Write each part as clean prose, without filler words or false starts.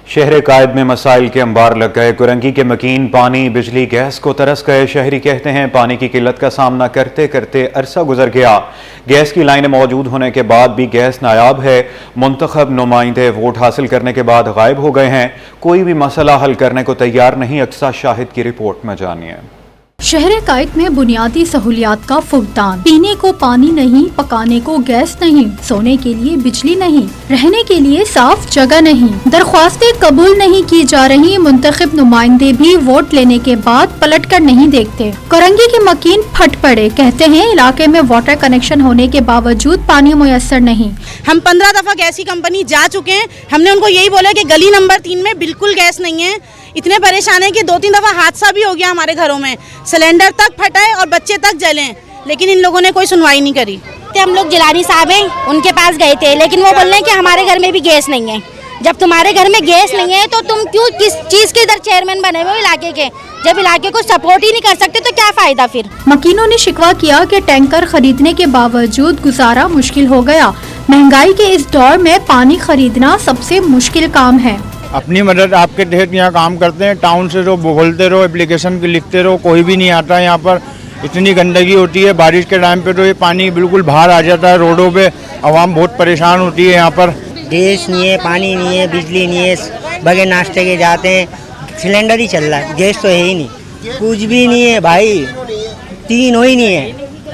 شہر قائد میں مسائل کے انبار لگ گئے۔ کرنگی کے مکین پانی، بجلی، گیس کو ترس گئے۔ شہری کہتے ہیں پانی کی قلت کا سامنا کرتے کرتے عرصہ گزر گیا۔ گیس کی لائنیں موجود ہونے کے بعد بھی گیس نایاب ہے۔ منتخب نمائندے ووٹ حاصل کرنے کے بعد غائب ہو گئے ہیں۔ کوئی بھی مسئلہ حل کرنے کو تیار نہیں۔ اقصیٰ شاہد کی رپورٹ میں جانیے۔ شہر قائد میں بنیادی سہولیات کا فقدان، پینے کو پانی نہیں، پکانے کو گیس نہیں، سونے کے لیے بجلی نہیں، رہنے کے لیے صاف جگہ نہیں، درخواستیں قبول نہیں کی جا رہی۔ منتخب نمائندے بھی ووٹ لینے کے بعد پلٹ کر نہیں دیکھتے۔ کرنگی کے مکین پھٹ پڑے، کہتے ہیں علاقے میں واٹر کنیکشن ہونے کے باوجود پانی میسر نہیں۔ ہم 15 دفعہ گیس کی کمپنی جا چکے ہیں، ہم نے ان کو یہی بولا کہ گلی نمبر 3 میں بالکل گیس نہیں ہے۔ اتنے پریشان ہیں کہ 2-3 دفعہ حادثہ بھی ہو گیا ہمارے گھروں میں، سلنڈر تک پھٹا ہے اور بچے تک جلے ہیں، لیکن ان لوگوں نے کوئی سنوائی نہیں کری۔ ہم لوگ جیلانی صاحب ہیں، ان کے پاس گئے تھے، لیکن وہ بول رہے ہیں کہ ہمارے گھر میں بھی گیس نہیں ہے۔ جب تمہارے گھر میں گیس نہیں ہے تو تم کیوں کس چیز کے ادھر چیئرمین بنے ہوئے علاقے کے؟ جب علاقے کو سپورٹ ہی نہیں کر سکتے تو کیا فائدہ پھر؟ مکینوں نے شکوہ کیا کہ ٹینکر خریدنے کے باوجود گزارا مشکل ہو گیا۔ مہنگائی کے اس دور میں پانی خریدنا سب سے مشکل کام ہے۔ اپنی مدد آپ کے تحت یہاں کام کرتے ہیں، ٹاؤن سے جو بولتے رہو، اپلیکیشن لکھتے رہو، کوئی بھی نہیں آتا یہاں پر۔ اتنی گندگی ہوتی ہے، بارش کے ٹائم پہ تو یہ پانی بالکل باہر آ جاتا ہے روڈوں پہ، عوام بہت پریشان ہوتی ہے یہاں پر۔ گیس نہیں ہے، پانی نہیں ہے، بجلی نہیں ہے، بغیر ناشتے کے جاتے ہیں، سلنڈر ہی چل رہا ہے، گیس تو ہے ہی نہیں، کچھ بھی نہیں ہے بھائی، 3 ہو ہی نہیں ہے،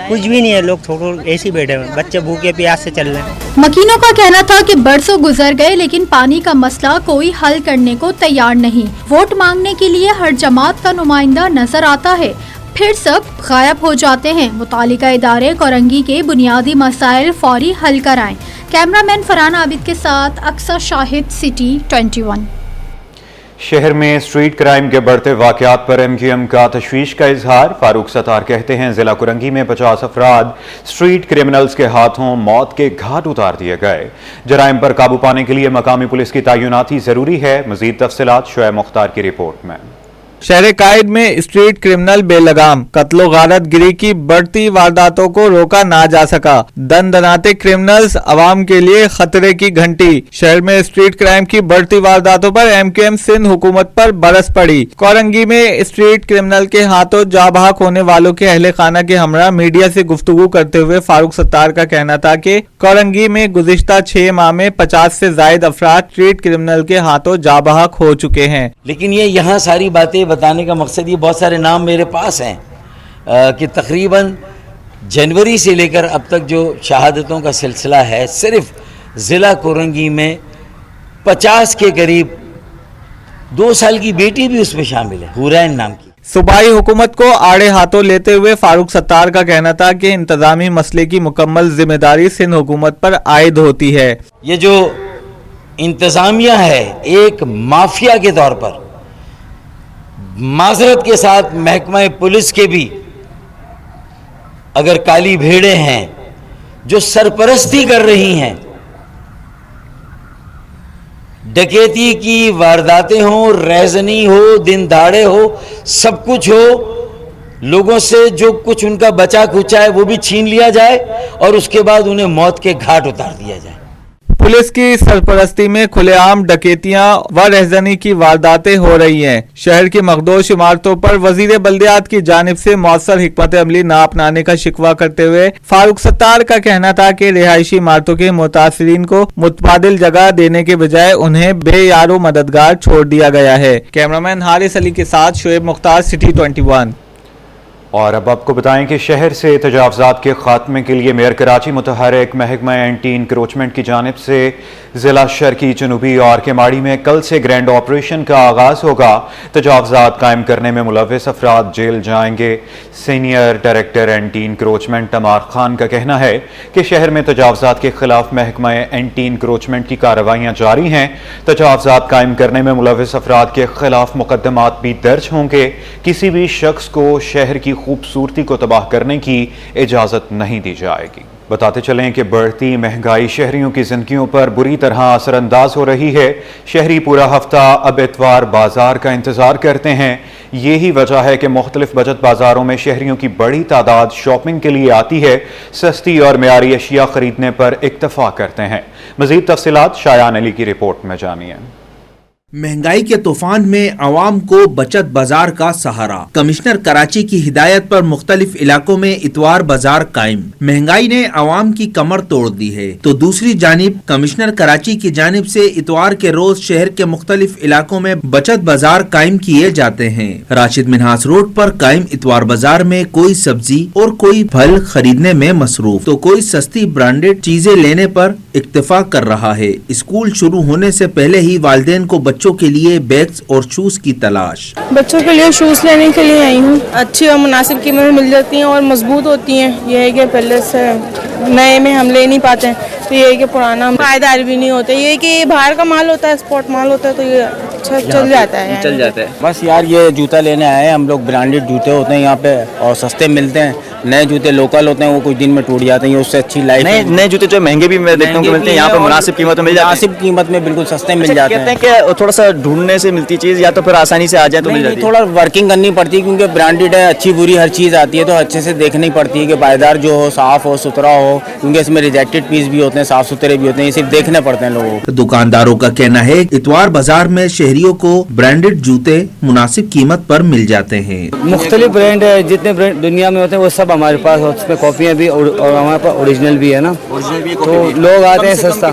کچھ بھی نہیں ہے۔ لوگ تھوڑے ایسے بیٹھے ہوئے، بچے بھوکے پیاس سے چل رہے ہیں۔ مکینوں کا کہنا تھا کہ برسوں گزر گئے لیکن پانی کا مسئلہ کوئی حل کرنے کو تیار نہیں۔ ووٹ مانگنے کے لیے ہر جماعت کا نمائندہ نظر آتا ہے، پھر سب غائب ہو جاتے ہیں۔ متعلقہ ادارے کرنگی کے بنیادی مسائل فوری حل کرائیں۔ کیمرہ مین فرحان عابد کے ساتھ اقصیٰ شاہد، سٹی 21۔ شہر میں اسٹریٹ کرائم کے بڑھتے واقعات پر ایم کیو ایم کا تشویش کا اظہار۔ فاروق ستار کہتے ہیں ضلع کرنگی میں 50 افراد اسٹریٹ کرمنلز کے ہاتھوں موت کے گھاٹ اتار دیے گئے۔ جرائم پر قابو پانے کے لیے مقامی پولیس کی تعیناتی ضروری ہے۔ مزید تفصیلات شعیب مختار کی رپورٹ میں۔ شہر قائد میں اسٹریٹ کرمنل بے لگام، قتل و غارت گری کی بڑھتی وارداتوں کو روکا نہ جا سکا۔ دن دناتے کرمنلز عوام کے لیے خطرے کی گھنٹی۔ شہر میں اسٹریٹ کرائم کی بڑھتی وارداتوں پر ایم کیو ایم سندھ حکومت پر برس پڑی۔ کورنگی میں اسٹریٹ کرمنل کے ہاتھوں جاں بحق ہونے والوں کے اہل خانہ کے ہمراہ میڈیا سے گفتگو کرتے ہوئے فاروق ستار کا کہنا تھا کہ کورنگی میں گزشتہ 6 ماہ میں 50 سے زائد افراد اسٹریٹ کرمنل کے ہاتھوں جاں بحق ہو چکے ہیں۔ لیکن یہاں ساری باتیں بتانے کا مقصد یہ، بہت سارے نام میرے پاس ہیں کہ تقریباً جنوری سے لے کر اب تک جو شہادتوں کا سلسلہ ہے، صرف ضلع کورنگی میں 50 کے قریب، 2 سال کی بیٹی بھی اس میں شامل ہے، حورین نام کی۔ صوبائی حکومت کو آڑے ہاتھوں لیتے ہوئے فاروق ستار کا کہنا تھا کہ انتظامی مسئلے کی مکمل ذمہ داری سندھ حکومت پر عائد ہوتی ہے۔ یہ جو انتظامیہ ہے ایک مافیا کے طور پر، معذرت کے ساتھ محکمہ پولیس کے بھی اگر کالی بھیڑیں ہیں جو سرپرستی کر رہی ہیں، ڈکیتی کی وارداتیں ہوں، ریزنی ہو، دن دہاڑے ہو، سب کچھ ہو، لوگوں سے جو کچھ ان کا بچا کچا ہے وہ بھی چھین لیا جائے اور اس کے بعد انہیں موت کے گھاٹ اتار دیا جائے۔ پولیس کی سرپرستی میں کھلے عام ڈکیتیاں و رہزنی کی وارداتیں ہو رہی ہیں۔ شہر کی مخدوش عمارتوں پر وزیر بلدیات کی جانب سے مؤثر حکمت عملی نہ اپنانے کا شکوہ کرتے ہوئے فاروق ستار کا کہنا تھا کہ رہائشی عمارتوں کے متاثرین کو متبادل جگہ دینے کے بجائے انہیں بے یار و مددگار چھوڑ دیا گیا ہے۔ کیمرہ مین حارث علی کے ساتھ شعیب مختار، سٹی 21۔ اور اب آپ کو بتائیں کہ شہر سے تجاوزات کے خاتمے کے لیے میئر کراچی متحرک محکمہ اینٹی انکروچمنٹ کی جانب سے ضلع شرقی، جنوبی اور کیماڑی میں کل سے گرینڈ آپریشن کا آغاز ہوگا۔ تجاوزات قائم کرنے میں ملوث افراد جیل جائیں گے۔ Senior director anti encroachment Tamar Khan کا کہنا ہے کہ شہر میں تجاوزات کے خلاف محکمہ اینٹی انکروچمنٹ کی کارروائیاں جاری ہیں۔ تجاوزات قائم کرنے میں ملوث افراد کے خلاف مقدمات بھی درج ہوں گے۔ کسی بھی شخص کو شہر کی خوبصورتی کو تباہ کرنے کی اجازت نہیں دی جائے گی۔ بتاتے چلیں کہ بڑھتی مہنگائی شہریوں کی زندگیوں پر بری طرح اثر انداز ہو رہی ہے۔ شہری پورا ہفتہ اب اتوار بازار کا انتظار کرتے ہیں۔ یہی وجہ ہے کہ مختلف بجٹ بازاروں میں شہریوں کی بڑی تعداد شاپنگ کے لیے آتی ہے، سستی اور معیاری اشیاء خریدنے پر اکتفا کرتے ہیں۔ مزید تفصیلات شایان علی کی رپورٹ میں جانیے۔ महंगाई के तूफान में आवाम को बचत बाजार का सहारा। कमिश्नर कराची की हिदायत पर मुख्तलिफ इलाकों में इतवार बाजार कायम। महंगाई ने आवाम की कमर तोड़ दी है तो दूसरी जानिब कमिश्नर कराची की जानिब से इतवार के रोज शहर के मुख्तलिफ इलाकों में बचत बाजार कायम किए जाते हैं। राशिद मिन्हास रोड पर कायम इतवार बाजार में कोई सब्जी और कोई फल खरीदने में मसरूफ तो कोई सस्ती ब्रांडेड चीजें लेने पर इक्तफा कर रहा है। स्कूल शुरू होने से पहले ही वालिदैन को बच्चों के लिए बैग्स और शूज की तलाश। बच्चों के लिए शूज लेने के लिए आई हूँ। अच्छी और मुनासिब कीमत में मिल जाती हैं और मजबूत होती हैं। यह है कि पहले से नए में हम ले नहीं पाते हैं तो ये है कि पुराना पायदार भी नहीं होता। ये है कि बाहर का माल होता है, स्पॉट माल होता है तो ये अच्छा चल जाता है। बस यार ये जूता लेने आए हैं हम लोग। ब्रांडेड जूते होते हैं यहाँ पे और सस्ते मिलते हैं। नए जूते लोकल होते हैं वो कुछ दिन में टूट जाते हैं। उससे अच्छी लाइफ नए जूते जो महंगे भी मैं देखता हूँ मिलते हैं यहाँ पे मुनासिब कीमत में मिल जाते हैं। मुनासिब कीमत में बिल्कुल सस्ते मिल जाते हैं। कहते हैं कि थोड़ा सा ढूंढने से मिलती चीज़ या तो फिर आसानी से आ जाए तो मिल जाती है। थोड़ा वर्किंग करनी पड़ती है क्योंकि ब्रांडेड है, अच्छी बुरी हर चीज़ आती है तो अच्छे से देखनी पड़ती है कि पायदार जो हो, साफ हो, सुथरा हो, क्योंकि इसमें रिजेक्टेड पीस भी होते हैं, साफ सुथरे भी होते हैं। ये सिर्फ देखने पड़ते हैं लोगों को। दुकानदारों का कहना है इतवार बाजार में शहरियों को ब्रांडेड जूते मुनासिब कीमत पर मिल जाते हैं। मुख्तलिफ ब्रांड है, जितने ब्रांड दुनिया में होते हैं वो सब हमारे पास, उसमें कॉपियाँ भी और हमारे पास ओरिजिनल भी है ना। तो लोग आते हैं सस्ता,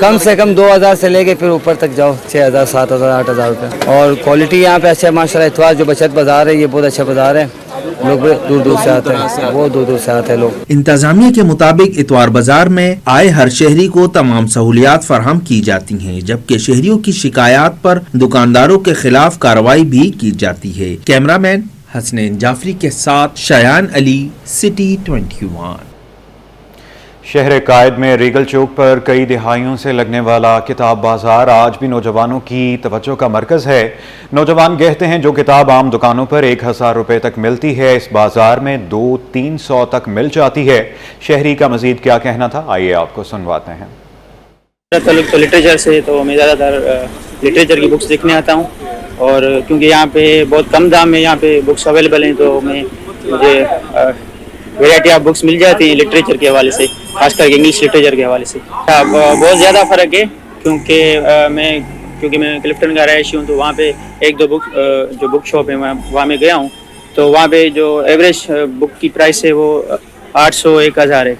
कम से कम 2000 से लेके फिर ऊपर तक जाओ 6000, 7000, 8000 रुपये। और क्वालिटी यहाँ पे अच्छा है माशाल्लाह। इतवार जो बचत बाजार है ये बहुत अच्छा बाजार है। लोग दूर दूर से आते हैं, वो दूर दूर से आते हैं लोग। इंतजामिया के मुताबिक इतवार बाजार में आए हर शहरी को तमाम सहूलियात फराहम की जाती हैं, जबकि शहरियों की शिकायत पर दुकानदारों के खिलाफ कार्रवाई भी की जाती है। कैमरामैन हसनैन जाफरी के साथ शयान अली, सिटी 21। शहर कायद में रीगल चौक पर कई दिहाइयों से लगने वाला किताब बाजार आज भी नौजवानों की तवज्जो का मरकज़ है। नौजवान कहते हैं जो किताब आम दुकानों पर 1000 रुपये तक मिलती है इस बाजार में 200-300 तक मिल जाती है। शहरी का मजीद क्या कहना था, आइए आपको सुनवाते हैं। तो लिटरेचर से तो मैं ज़्यादातर लिटरेचर की बुक्स देखने आता हूँ और क्योंकि यहाँ पे बहुत कम दाम में यहाँ पे बुक्स अवेलेबल हैं तो मुझे वैरायटी ऑफ बुक्स मिल जाती हैं लिटरेचर के हवाले से, खासकर इंग्लिश लिटरेचर के हवाले से। बहुत ज़्यादा फ़र्क है क्योंकि मैं क्लिफ्टन का रहायशी हूँ तो वहाँ पे एक दो बुक जो बुक शॉप है वहाँ मैं गया हूँ तो वहाँ पे जो एवरेज बुक की प्राइस है वो 800-1000 है।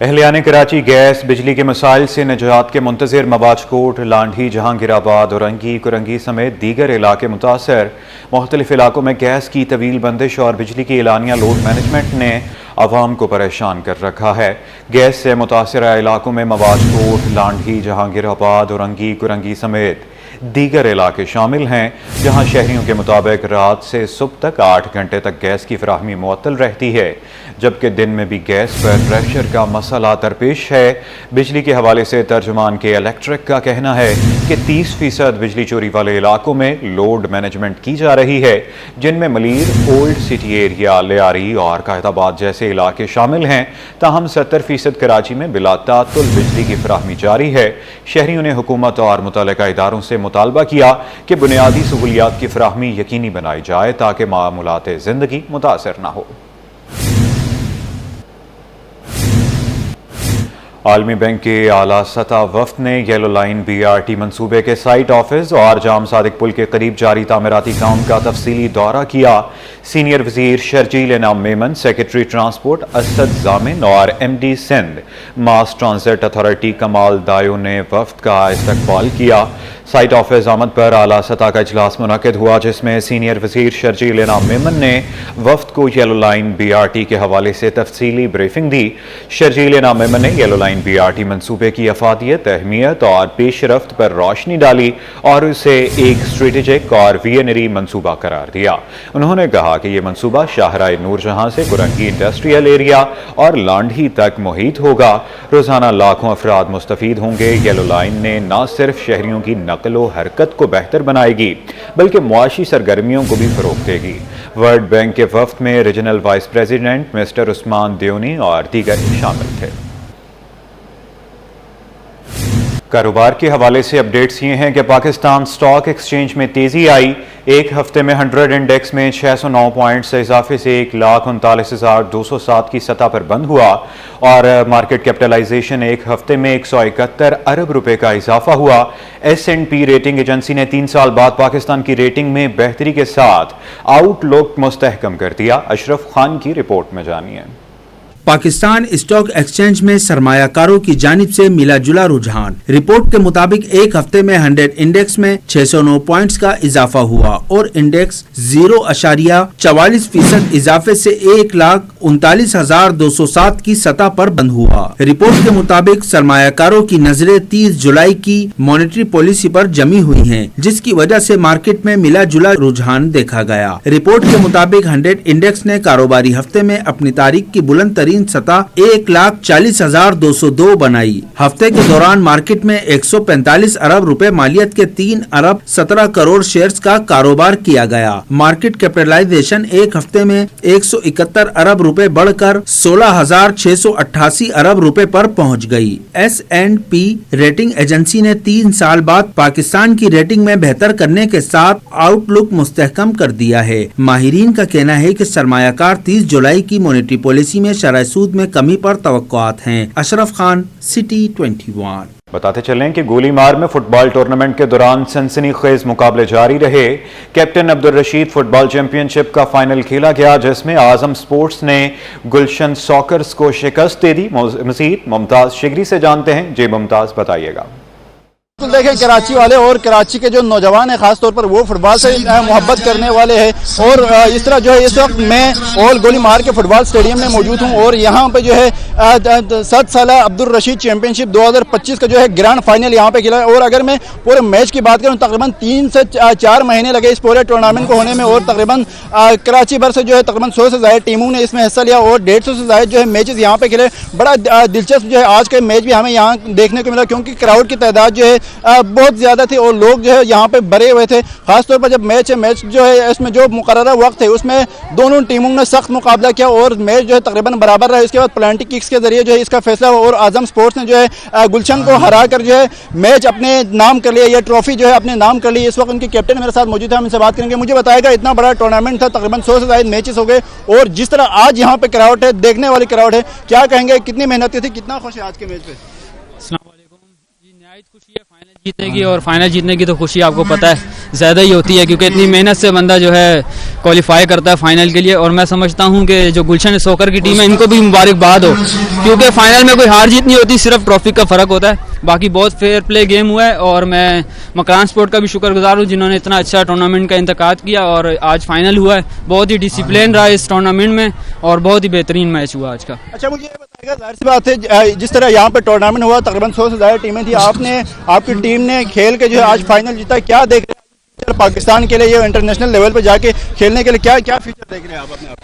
अहलियान कराची गैस बिजली के मसाइल से निजात के मुंतज़िर मबाजकोट, लांढी, जहांगीराबाद, औरंगी, कुरंगी समेत दीगर इलाके मुतासर। मुख्तलिफ इलाकों में गैस की तवील बंदिश और बिजली की एलानिया लोड मैनेजमेंट ने आवाम को परेशान कर रखा है। गैस से मुतासरा इलाकों में मबाजकोट, लांढी, जहांगीराबाद, औरंगी, कुरंगी समेत दीगर इलाके शामिल हैं जहां शहरियों के मुताबिक रात से सुबह तक 8 घंटे तक गैस की फराहमी मुअत्तल रहती है, जबकि दिन में भी गैस पर प्रेशर का मसला दरपेश है। बिजली के हवाले से तर्जुमान के इलेक्ट्रिक का कहना है कि 30% बिजली चोरी वाले इलाकों में लोड मैनेजमेंट की जा रही है, जिनमें Malir, old city area, Lyari और कायदाबाद जैसे इलाके शामिल हैं। ताहम 70% कराची में बिला तातुल बिजली की फराहमी जारी है। शहरियों ने हुकूमत और मुतल्लिका इदारों से मुतालबा किया कि बुनियादी सहूलियात की फराहमी यकीनी बनाई जाए ताकि मामूलात ज़िंदगी मुतासर न हो। आलमी बैंक के आला सतह वफ्द ने येलो लाइन BRT मंसूबे के साइट ऑफिस और जाम सादिक पुल के करीब जारी तामीराती काम का तफसीली दौरा किया। सीनियर वजीर शर्जील इनाम मेमन, सेक्रेटरी ट्रांसपोर्ट असद जामिन और MD Sindh mass transit authority Kamal Dayo ने वफ्द का इस्तकबाल किया। साइट ऑफिस आमद पर आला सतह का इजलास मुनक़िद हुआ जिसमें सीनियर वजीर शर्जील इनाम मेमन ने वफ्द को येलो लाइन BRT के हवाले से तफसीली ब्रीफिंग दी। शर्जील इनाम मेमन ने येलो लाइन BRT मंसूबे की अफादियत, अहमियत और पेशरफ्त पर रोशनी डाली और उसे एक स्ट्रेटेजिक और विजनरी मंसूबा करार दिया। उन्होंने कहा कि यह मंसूबा शाहराए नूरजहां से कुरंगी इंडस्ट्रियल एरिया और लांढी तक मुहित होगा। रोजाना लाखों अफराद मुस्तफीद होंगे। येलो लाइन ने न सिर्फ शहरियों की नकलो हरकत को बेहतर बनाएगी बल्कि मुआशी सरगर्मियों को भी फरोग देगी। वर्ल्ड बैंक के वफ्द में regional vice president mister Usman Deoni और दीगर शामिल थे। कारोबार के हवाले से अपडेट्स ये हैं कि पाकिस्तान स्टॉक एक्सचेंज में तेजी आई। एक हफ्ते में 100 इंडेक्स में 609 पॉइंट से इजाफे से 1,39,207 की सतह पर बंद हुआ और मार्केट कैपिटलाइजेशन एक हफ्ते में 171 अरब रुपए का इजाफा हुआ। S&P रेटिंग एजेंसी ने 3 साल बाद पाकिस्तान की रेटिंग में बेहतरी के साथ आउटलुक मुस्तहकम कर दिया। अशरफ खान की रिपोर्ट में जानिए। पाकिस्तान स्टॉक एक्सचेंज में सरमायाकारों की जानिब से मिला जुला रुझान। रिपोर्ट के मुताबिक एक हफ्ते में 100 इंडेक्स में 609 पॉइंट्स का इजाफा हुआ और इंडेक्स 0.44% इजाफे से 1,39,207 की सतह पर बंद हुआ। रिपोर्ट के मुताबिक सरमायाकारों की नजरें 30 जुलाई की मॉनेटरी पॉलिसी पर जमी हुई हैं, जिसकी वजह से मार्केट में मिला जुला रुझान देखा गया। रिपोर्ट के मुताबिक 100 इंडेक्स ने कारोबारी हफ्ते में अपनी तारीख की बुलंद सतह 1,40,202 बनाई। हफ्ते के दौरान मार्केट में 145 अरब रुपए मालियत के 3 अरब 17 करोड़ शेयर्स का कारोबार किया गया। मार्केट कैपिटलाइजेशन एक हफ्ते में 171 अरब रुपए बढ़कर 16,688 अरब रुपए पर पहुंच गई। S&P रेटिंग एजेंसी ने 3 साल बाद पाकिस्तान की रेटिंग में बेहतर करने के साथ आउटलुक मुस्तहकम कर दिया है। माहिरीन का कहना है कि सरमायाकार 30 जुलाई की मॉनेटरी पॉलिसी में शरह सूद में कमी पर तवक्कुआत हैं। अशरफ खान, सिटी 21। बताते चलें कि गोलीमार में फुटबॉल टूर्नामेंट के दौरान सनसनीखेज मुकाबले जारी रहे। Captain Abdul Rashid football championship का फाइनल खेला गया, जिसमें आजम स्पोर्ट्स ने गुलशन सॉकर्स को शिकस्त दे दी। मजीद मुमताज शिगरी से जानते हैं। जी मुमताज, बताइएगा। देखें, कराची वाले और कराची के जो नौजवान हैं खास तौर पर वो फुटबॉल से मोहब्बत करने वाले हैं और इस तरह जो है इस वक्त मैं ओल गोलीमार के फुटबॉल स्टेडियम में मौजूद हूँ और यहाँ पे जो है 7 साला अब्दुल रशीद चैंपियनशिप 2025 का जो है ग्रैंड फाइनल यहाँ पे खेला है। और अगर मैं पूरे मैच की बात करूँ, तकरीबन 3 से 4 महीने लगे इस पूरे टूर्नामेंट को होने में और तकरीबन कराची भर से जो है तकरीबन 100 से ज़्यादा टीमों ने इसमें हिस्सा लिया और 150 से ज़्यादा जो है मैचेस यहाँ पे खेले। बड़ा दिलचस्प जो है आज के मैच भी हमें यहाँ देखने को मिला, क्योंकि क्राउड की तादाद जो है बहुत ज़्यादा थी और लोग जो है यहाँ पे भरे हुए थे। खासतौर पर जब मैच जो है इसमें जो मुकर्ररा वक्त है उसमें दोनों टीमों ने सख्त मुकाबला किया और मैच जो है तकरीबन बराबर रहा। इसके बाद पेनल्टी किक्स के जरिए जो है इसका फैसला हुआ और आजम स्पोर्ट्स ने जो है गुलशन को हरा कर जो है मैच अपने नाम कर लिया, ये ट्रॉफी जो है अपने नाम कर ली। इस वक्त उनके कैप्टन मेरे साथ मौजूद है, हम इनसे बात करेंगे। मुझे बताएगा, इतना बड़ा टूर्नामेंट था, तकरीबन 100 से ज़्यादा मैचेस हो गए और जिस तरह आज यहाँ पे क्राउड है, देखने वाली क्राउड है, क्या कहेंगे, कितनी मेहनत थी, कितना खुश है आज के मैच पे? खुशी है फाइनल जीतने की, और फाइनल जीतने की तो खुशी आपको पता है ज़्यादा ही होती है, क्योंकि इतनी मेहनत से बंदा जो है क्वालिफाई करता है फाइनल के लिए। और मैं समझता हूं कि जो गुलशन सॉकर की टीम है इनको भी मुबारकबाद हो, क्योंकि फाइनल में कोई हार जीत नहीं होती, सिर्फ ट्रॉफी का फ़र्क होता है। बाकी बहुत फेयर प्ले गेम हुआ है और मैं मकरान स्पोर्ट का भी शुक्रगुजार हूँ जिन्होंने इतना अच्छा टूर्नामेंट का इंतकाद किया और आज फाइनल हुआ है। बहुत ही डिसिप्लिन रहा इस टूर्नामेंट में और बहुत ही बेहतरीन मैच हुआ आज का। अच्छा, मुझे ये बताइएगा, जाहिर सी बात है जिस तरह यहाँ पे टूर्नामेंट हुआ, तकरीबन 100 से ज़्यादा टीमें थी, आपकी टीम ने खेल के जो है आज फाइनल जीता, क्या देख रहे हैं पाकिस्तान के लिए ये इंटरनेशनल लेवल पे जाके खेलने के लिए, क्या क्या फ्यूचर देख रहे हैं आप अपने आप?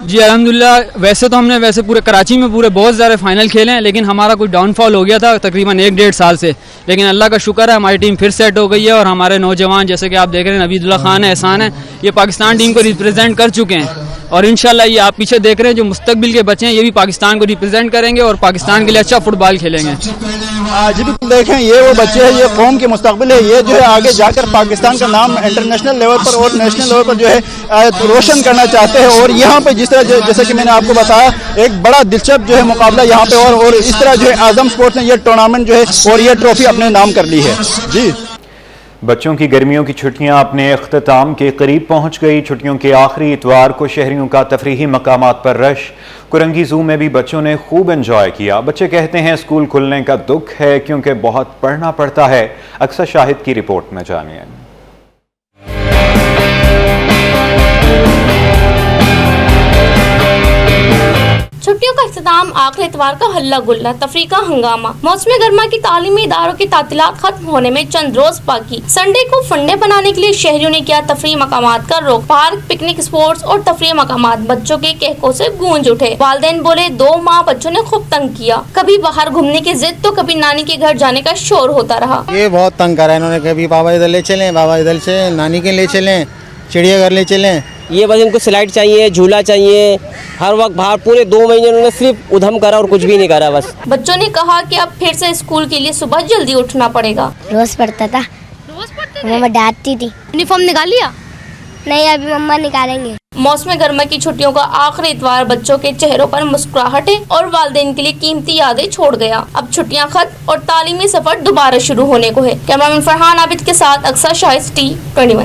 जी अल्हम्दुलिल्लाह, वैसे तो हमने पूरे कराची में बहुत सारे फाइनल खेले हैं, लेकिन हमारा कोई डाउनफॉल हो गया था तकरीबन 1-1.5 साल से। लेकिन अल्लाह का शुक्र है हमारी टीम फिर सेट हो गई है और हमारे नौजवान जैसे कि आप देख रहे हैं नबीदुल्लाह खान है, एहसान है, ये पाकिस्तान टीम को रिप्रेजेंट कर चुके हैं और इंशाल्लाह ये आप पीछे देख रहे हैं जो मुस्तकबिल के बच्चे हैं ये भी पाकिस्तान को रिप्रेजेंट करेंगे और पाकिस्तान के लिए अच्छा फुटबॉल खेलेंगे। जी बिल्कुल, देखें ये वो बच्चे हैं, ये कौम के मुस्तकबिल है, ये जो है आगे जाकर पाकिस्तान का नाम इंटरनेशनल लेवल पर और नेशनल लेवल पर जो है रोशन करना चाहते हैं। और यहाँ पे जिस तरह जैसे कि मैंने आपको बताया, एक बड़ा दिलचस्प जो है मुकाबला यहाँ पे और इस तरह जो है आजम स्पोर्ट्स ने ये टूर्नामेंट जो है और ये ट्रॉफी अपने नाम कर ली है। जी, बच्चों की गर्मियों की छुट्टियां अपने अख्ताम के करीब पहुंच गई। छुट्टियों के आखिरी इतवार को शहरियों का तफरीही मकामात पर रश। कुरंगी ज़ू में भी बच्चों ने खूब एंजॉय किया। बच्चे कहते हैं स्कूल खुलने का दुख है क्योंकि बहुत पढ़ना पड़ता है। अक्सर शाहिद की रिपोर्ट में जानिए। छुट्टियों का इख्तिताम आखिरी इतवार का हल्ला गुल्ला तफरीह का हंगामा। मौसम गर्मा की तालीमी इदारों की तातीलात खत्म होने में चंद रोज बाकी। संडे को फंडे बनाने के लिए शहरियों ने किया तफरीह मकामात का रुख। पार्क, पिकनिक स्पॉट्स और तफरीह मकामात बच्चों के कहकों से गूंज उठे। वालिदैन बोले 2 माह बच्चों ने खूब तंग किया। कभी बाहर घूमने की जिद तो कभी नानी के घर जाने का शोर होता रहा। ये बहुत तंग करा इन्होंने, कभी बाबा इधर ले चलें, बाबा इधर से नानी के ले चलें, चिड़ियाघर ले चलें। ये बस इनको स्लाइड चाहिए, झूला चाहिए, हर वक्त बाहर। पूरे 2 महीने उन्होंने सिर्फ उधम करा और कुछ भी नहीं करा बस। बच्चों ने कहा कि अब फिर से स्कूल के लिए सुबह जल्दी उठना पड़ेगा। रोज पढ़ता था, रोज पढ़ते थे? मम्मा डांटती थी। यूनिफॉर्म निकाल लिया? नहीं अभी मम्मा निकालेंगे। मौसम गर्मा की छुट्टियों का आखिरी इतवार बच्चों के चेहरों पर मुस्कुराहटें और वालिदैन के लिए कीमती यादें छोड़ गया। अब छुट्टियां खत्म और तालीमी सफर दोबारा शुरू होने को है। कैमरामैन फरहान आबिद के साथ अक्सर शाइस्ती 21।